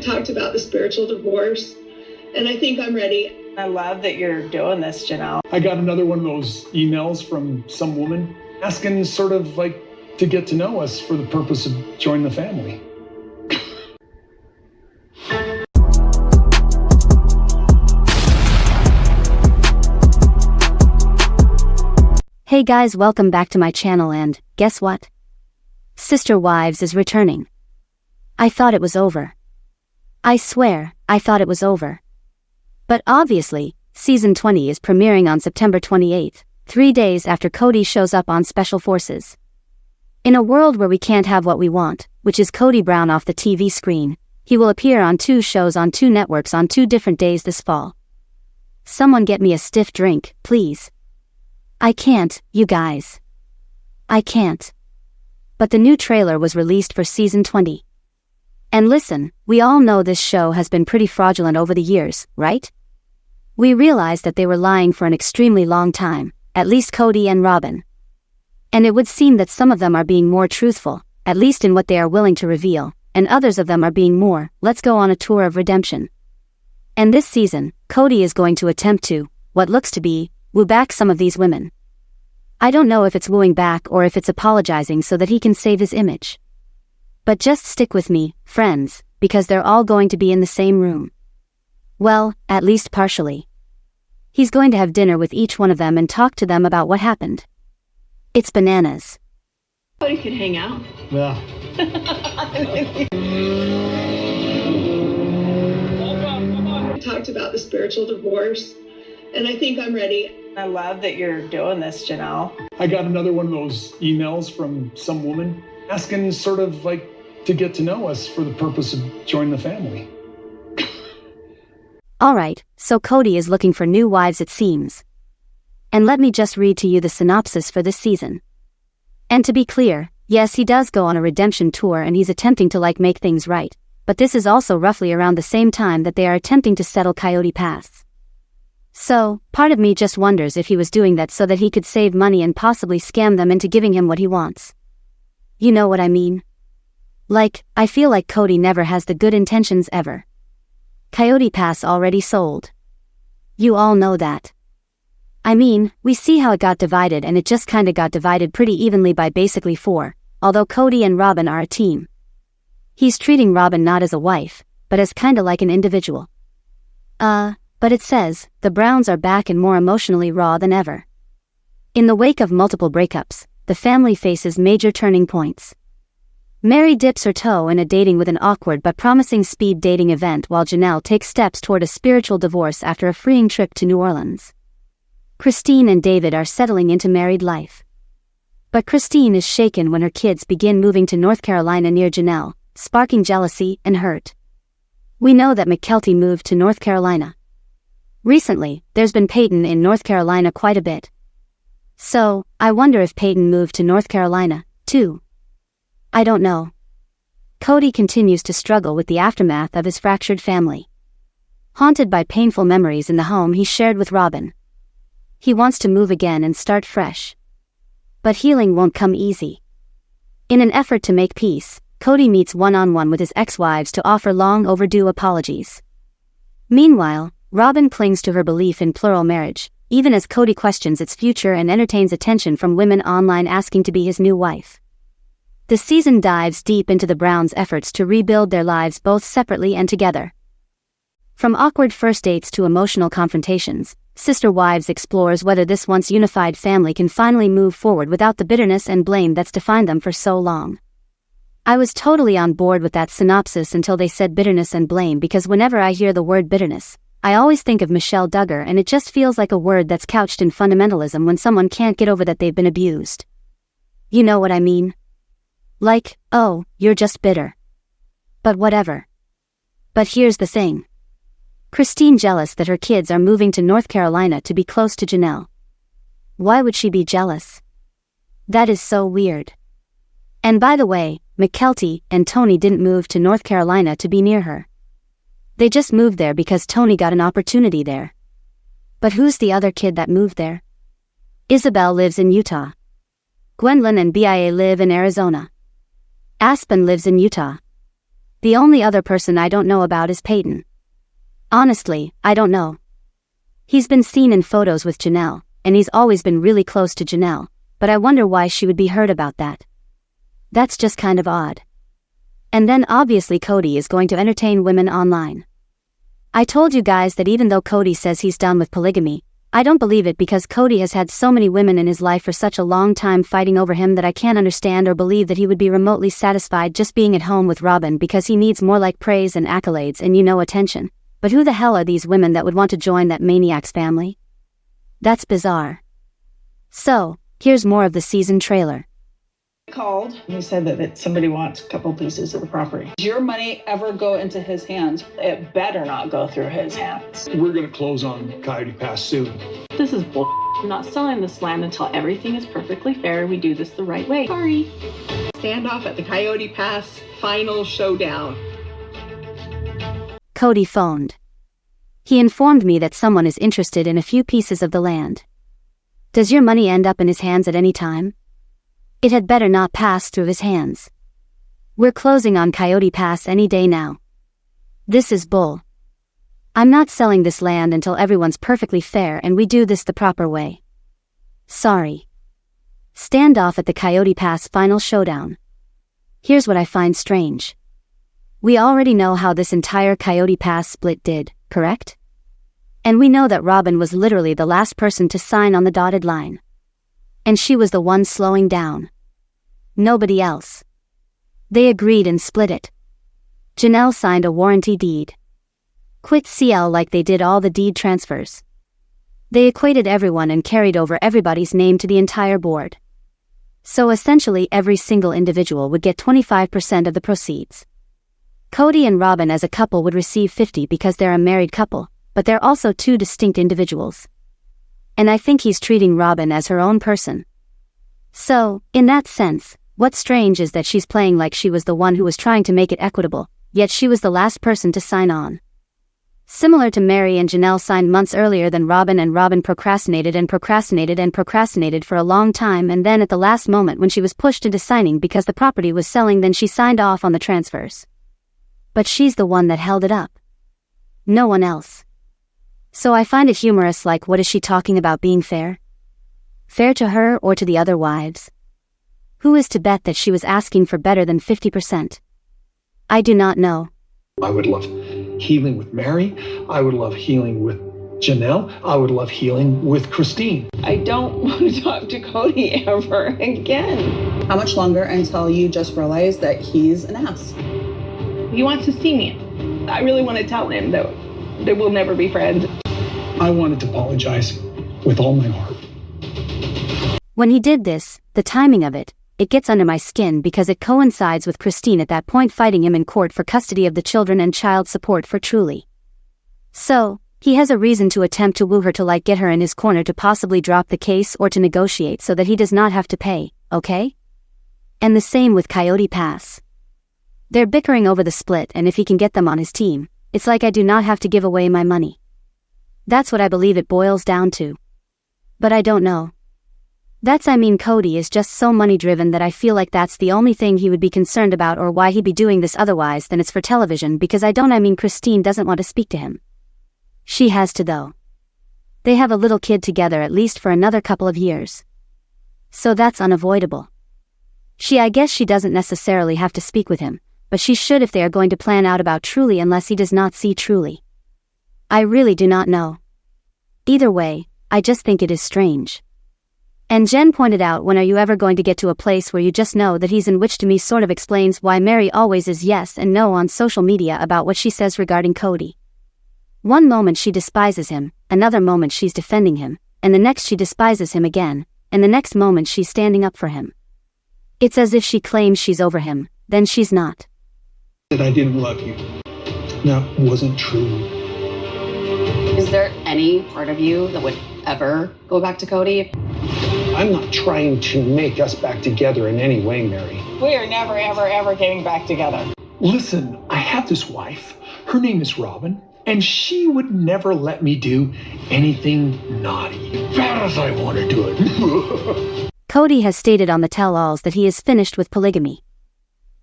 Talked about the spiritual divorce, and I think I'm ready. I love that you're doing this, Janelle. I got another one of those emails from some woman asking sort of like to get to know us for the purpose of joining the family. Hey guys, welcome back to my channel, and guess what? Sister Wives is returning. I thought it was over. I swear, I thought it was over. But obviously, Season 20 is premiering on September 28th, 3 days after Kody shows up on Special Forces. In a world where we can't have what we want, which is Kody Brown off the TV screen, he will appear on 2 shows on 2 networks on 2 different days this fall. Someone get me a stiff drink, please. I can't, you guys. I can't. But the new trailer was released for Season 20. And listen, we all know this show has been pretty fraudulent over the years, right? We realized that they were lying for an extremely long time, at least Kody and Robyn. And it would seem that some of them are being more truthful, at least in what they are willing to reveal, and others of them are being more, let's go on a tour of redemption. And this season, Kody is going to attempt to, what looks to be, woo back some of these women. I don't know if it's wooing back or if it's apologizing so that he can save his image. But just stick with me, friends, because they're all going to be in the same room. Well, at least partially. He's going to have dinner with each one of them and talk to them about what happened. It's bananas. Kody could hang out. Yeah. Talked about the spiritual divorce, and I think I'm ready. I love that you're doing this, Janelle. I got another one of those emails from some woman asking sort of like to get to know us for the purpose of joining the family. Alright, so Kody is looking for new wives, it seems. And let me just read to you the synopsis for this season. And to be clear, yes, he does go on a redemption tour and he's attempting to make things right, but this is also roughly around the same time that they are attempting to settle Coyote Pass. So, part of me just wonders if he was doing that so that he could save money and possibly scam them into giving him what he wants. You know what I mean? I feel like Kody never has the good intentions ever. Coyote Pass already sold. You all know that. I mean, we see how it got divided, and it just kinda got divided pretty evenly by basically 4, although Kody and Robyn are a team. He's treating Robyn not as a wife, but as kinda like an individual. But it says, the Browns are back and more emotionally raw than ever. In the wake of multiple breakups, the family faces major turning points. Meri dips her toe in a dating with an awkward but promising speed dating event, while Janelle takes steps toward a spiritual divorce after a freeing trip to New Orleans. Christine and David are settling into married life. But Christine is shaken when her kids begin moving to North Carolina near Janelle, sparking jealousy and hurt. We know that Mykelti moved to North Carolina. Recently, there's been Peyton in North Carolina quite a bit. So, I wonder if Peyton moved to North Carolina, too. I don't know. Kody continues to struggle with the aftermath of his fractured family. Haunted by painful memories in the home he shared with Robyn. He wants to move again and start fresh. But healing won't come easy. In an effort to make peace, Kody meets one-on-one with his ex-wives to offer long overdue apologies. Meanwhile, Robyn clings to her belief in plural marriage, even as Kody questions its future and entertains attention from women online asking to be his new wife. The season dives deep into the Browns' efforts to rebuild their lives both separately and together. From awkward first dates to emotional confrontations, Sister Wives explores whether this once unified family can finally move forward without the bitterness and blame that's defined them for so long. I was totally on board with that synopsis until they said bitterness and blame, because whenever I hear the word bitterness, I always think of Michelle Duggar, and it just feels like a word that's couched in fundamentalism when someone can't get over that they've been abused. You know what I mean? Oh, you're just bitter. But whatever. But here's the thing. Christine jealous that her kids are moving to North Carolina to be close to Janelle. Why would she be jealous? That is so weird. And by the way, Mykelti and Tony didn't move to North Carolina to be near her. They just moved there because Tony got an opportunity there. But who's the other kid that moved there? Isabel lives in Utah. Gwendolyn and Bia live in Arizona. Aspen lives in Utah. The only other person I don't know about is Peyton. Honestly, I don't know. He's been seen in photos with Janelle, and he's always been really close to Janelle, but I wonder why she would be hurt about that. That's just kind of odd. And then obviously Kody is going to entertain women online. I told you guys that even though Kody says he's done with polygamy, I don't believe it because Kody has had so many women in his life for such a long time fighting over him that I can't understand or believe that he would be remotely satisfied just being at home with Robyn because he needs more like praise and accolades and attention. But who the hell are these women that would want to join that maniac's family? That's bizarre. So, here's more of the season trailer. Called. He said that somebody wants a couple pieces of the property. Does your money ever go into his hands? It better not go through his hands. We're going to close on Coyote Pass soon. This is bull. I'm not selling this land until everything is perfectly fair. We do this the right way. Sorry. Standoff at the Coyote Pass final showdown. Kody phoned. He informed me that someone is interested in a few pieces of the land. Does your money end up in his hands at any time? It had better not pass through his hands. We're closing on Coyote Pass any day now. This is bull. I'm not selling this land until everyone's perfectly fair and we do this the proper way. Sorry. Standoff at the Coyote Pass final showdown. Here's what I find strange. We already know how this entire Coyote Pass split did, correct? And we know that Robyn was literally the last person to sign on the dotted line. And she was the one slowing down. Nobody else. They agreed and split it. Janelle signed a warranty deed. Quit CL like they did all the deed transfers. They equated everyone and carried over everybody's name to the entire board. So essentially every single individual would get 25% of the proceeds. Kody and Robyn as a couple would receive 50 because they're a married couple, but they're also two distinct individuals. And I think he's treating Robyn as her own person. So, in that sense, what's strange is that she's playing like she was the one who was trying to make it equitable, yet she was the last person to sign on. Similar to Meri and Janelle signed months earlier than Robyn, and Robyn procrastinated and procrastinated and procrastinated for a long time, and then at the last moment when she was pushed into signing because the property was selling, then she signed off on the transfers. But she's the one that held it up. No one else. So I find it humorous, like, what is she talking about being fair? Fair to her or to the other wives? Who is to bet that she was asking for better than 50%? I do not know. I would love healing with Meri. I would love healing with Janelle. I would love healing with Christine. I don't want to talk to Kody ever again. How much longer until you just realize that he's an ass? He wants to see me. I really want to tell him that we'll never be friends. I wanted to apologize with all my heart. When he did this, the timing of it gets under my skin because it coincides with Christine at that point fighting him in court for custody of the children and child support for Truly. So, he has a reason to attempt to woo her to get her in his corner to possibly drop the case or to negotiate so that he does not have to pay, okay? And the same with Coyote Pass. They're bickering over the split, and if he can get them on his team, it's like I do not have to give away my money. That's what I believe it boils down to. But I don't know. Kody is just so money-driven that I feel like that's the only thing he would be concerned about, or why he'd be doing this otherwise than it's for television, because Christine doesn't want to speak to him. She has to though. They have a little kid together at least for another couple of years. So that's unavoidable. I guess she doesn't necessarily have to speak with him, but she should if they are going to plan out about Truly, unless he does not see Truly. I really do not know. Either way, I just think it is strange. And Jen pointed out, when are you ever going to get to a place where you just know that he's in, which to me sort of explains why Meri always is yes and no on social media about what she says regarding Kody. One moment she despises him, another moment she's defending him, and the next she despises him again, and the next moment she's standing up for him. It's as if she claims she's over him, then she's not. That I didn't love you. That wasn't true. Is there any part of you that would ever go back to Kody? I'm not trying to make us back together in any way, Meri. We are never, ever, ever getting back together. Listen, I have this wife. Her name is Robyn, and she would never let me do anything naughty. Bad as I want to do it. Kody has stated on the tell-alls that he is finished with polygamy.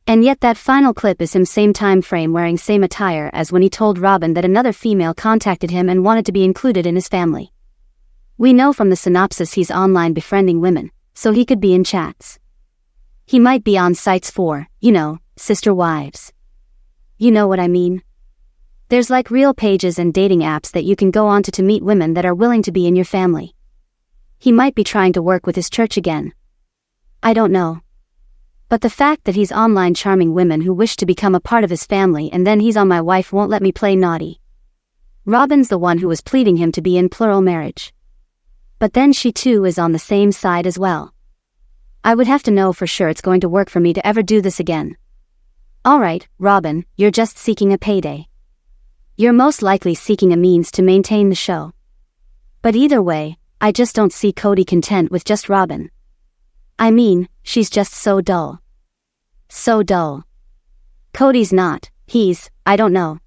And yet that final clip is him same time frame wearing same attire as when he told Robyn that another female contacted him and wanted to be included in his family. We know from the synopsis he's online befriending women, so he could be in chats. He might be on sites for, sister wives. You know what I mean? There's like real pages and dating apps that you can go onto to meet women that are willing to be in your family. He might be trying to work with his church again. I don't know. But the fact that he's online charming women who wish to become a part of his family and then he's on my wife won't let me play naughty. Robyn's the one who was pleading him to be in plural marriage. But then she too is on the same side as well. I would have to know for sure it's going to work for me to ever do this again. Alright, Robyn, you're just seeking a payday. You're most likely seeking a means to maintain the show. But either way, I just don't see Kody content with just Robyn. I mean, she's just so dull. So dull. Kody's not, I don't know.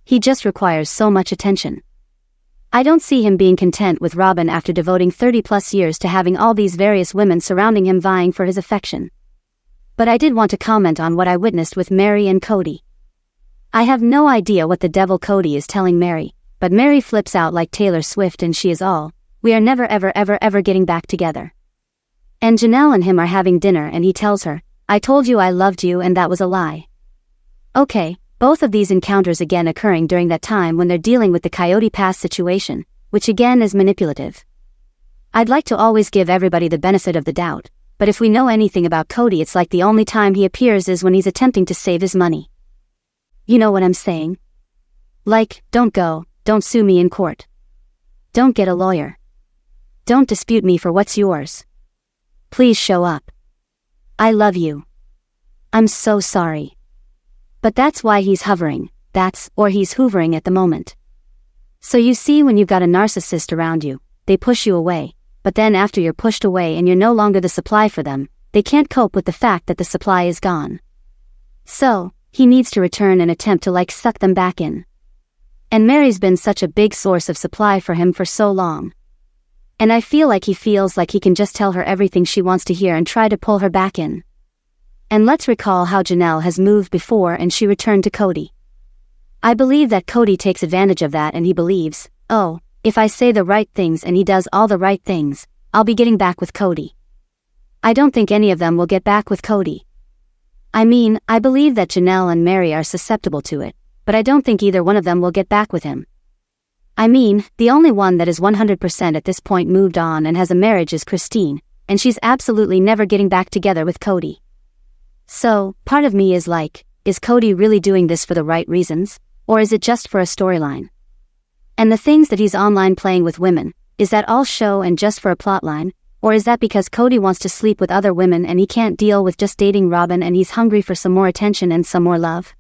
He just requires so much attention. I don't see him being content with Robyn after devoting 30+ years to having all these various women surrounding him vying for his affection. But I did want to comment on what I witnessed with Meri and Kody. I have no idea what the devil Kody is telling Meri, but Meri flips out like Taylor Swift and she is all, we are never ever getting back together. And Janelle and him are having dinner and he tells her, I told you I loved you and that was a lie. Okay, both of these encounters again occurring during that time when they're dealing with the Coyote Pass situation, which again is manipulative. I'd like to always give everybody the benefit of the doubt, but if we know anything about Kody it's like the only time he appears is when he's attempting to save his money. You know what I'm saying? Like, don't sue me in court. Don't get a lawyer. Don't dispute me for what's yours. Please show up. I love you. I'm so sorry. But that's why he's hovering, he's hoovering at the moment. So you see when you've got a narcissist around you, they push you away, but then after you're pushed away and you're no longer the supply for them, they can't cope with the fact that the supply is gone. So, he needs to return and attempt to suck them back in. And Meri's been such a big source of supply for him for so long. And I feel like he feels like he can just tell her everything she wants to hear and try to pull her back in. And let's recall how Janelle has moved before and she returned to Kody. I believe that Kody takes advantage of that and he believes, oh, if I say the right things and he does all the right things, I'll be getting back with Kody. I don't think any of them will get back with Kody. I mean, I believe that Janelle and Meri are susceptible to it, but I don't think either one of them will get back with him. I mean, the only one that is 100% at this point moved on and has a marriage is Christine, and she's absolutely never getting back together with Kody. So, part of me is like, is Kody really doing this for the right reasons, or is it just for a storyline? And the things that he's online playing with women, is that all show and just for a plotline, or is that because Kody wants to sleep with other women and he can't deal with just dating Robyn and he's hungry for some more attention and some more love?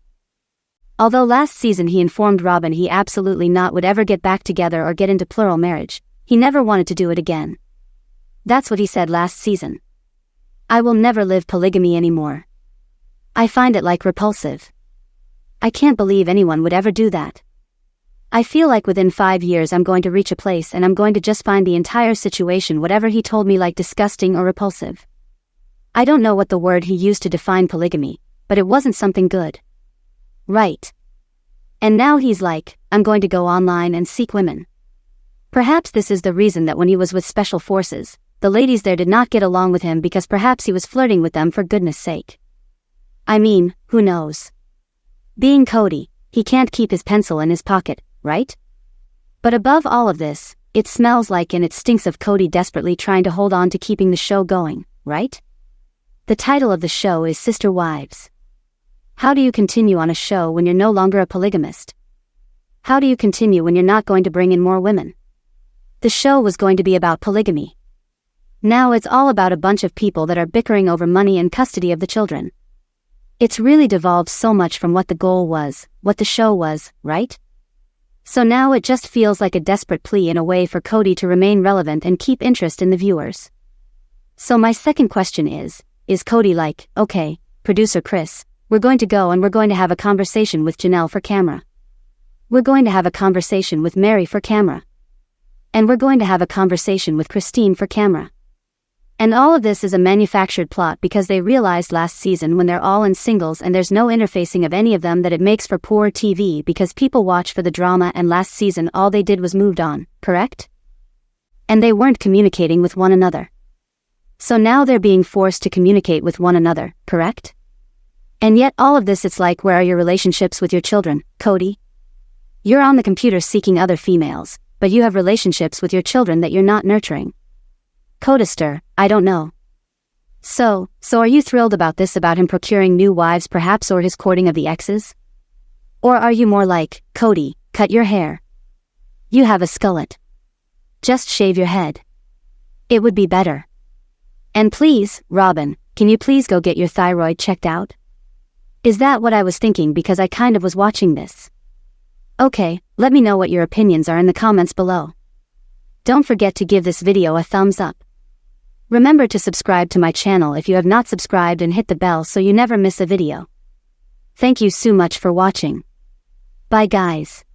Although last season he informed Robyn he absolutely not would ever get back together or get into plural marriage, he never wanted to do it again. That's what he said last season. I will never live polygamy anymore. I find it repulsive. I can't believe anyone would ever do that. I feel like within 5 years I'm going to reach a place and I'm going to just find the entire situation whatever he told me disgusting or repulsive. I don't know what the word he used to define polygamy, but it wasn't something good. Right. And now he's I'm going to go online and seek women. Perhaps this is the reason that when he was with Special Forces, the ladies there did not get along with him because perhaps he was flirting with them for goodness sake. I mean, who knows? Being Kody, he can't keep his pencil in his pocket, right? But above all of this, it smells and it stinks of Kody desperately trying to hold on to keeping the show going, right? The title of the show is Sister Wives. How do you continue on a show when you're no longer a polygamist? How do you continue when you're not going to bring in more women? The show was going to be about polygamy. Now it's all about a bunch of people that are bickering over money and custody of the children. It's really devolved so much from what the goal was, what the show was, right? So now it just feels like a desperate plea in a way for Kody to remain relevant and keep interest in the viewers. So my second question is Kody okay, producer Chris, we're going to go and we're going to have a conversation with Janelle for camera. We're going to have a conversation with Meri for camera. And we're going to have a conversation with Christine for camera. And all of this is a manufactured plot because they realized last season when they're all in singles and there's no interfacing of any of them that it makes for poor TV because people watch for the drama, and last season all they did was moved on, correct? And they weren't communicating with one another. So now they're being forced to communicate with one another, correct? And yet all of this, it's like, where are your relationships with your children, Kody? You're on the computer seeking other females, but you have relationships with your children that you're not nurturing. Codister, I don't know. So are you thrilled about this, about him procuring new wives perhaps, or his courting of the exes? Or are you more like, Kody, cut your hair? You have a skullet. Just shave your head. It would be better. And please, Robyn, can you please go get your thyroid checked out? Is that what I was thinking, because I kind of was watching this? Okay, let me know what your opinions are in the comments below. Don't forget to give this video a thumbs up. Remember to subscribe to my channel if you have not subscribed, and hit the bell so you never miss a video. Thank you so much for watching. Bye guys.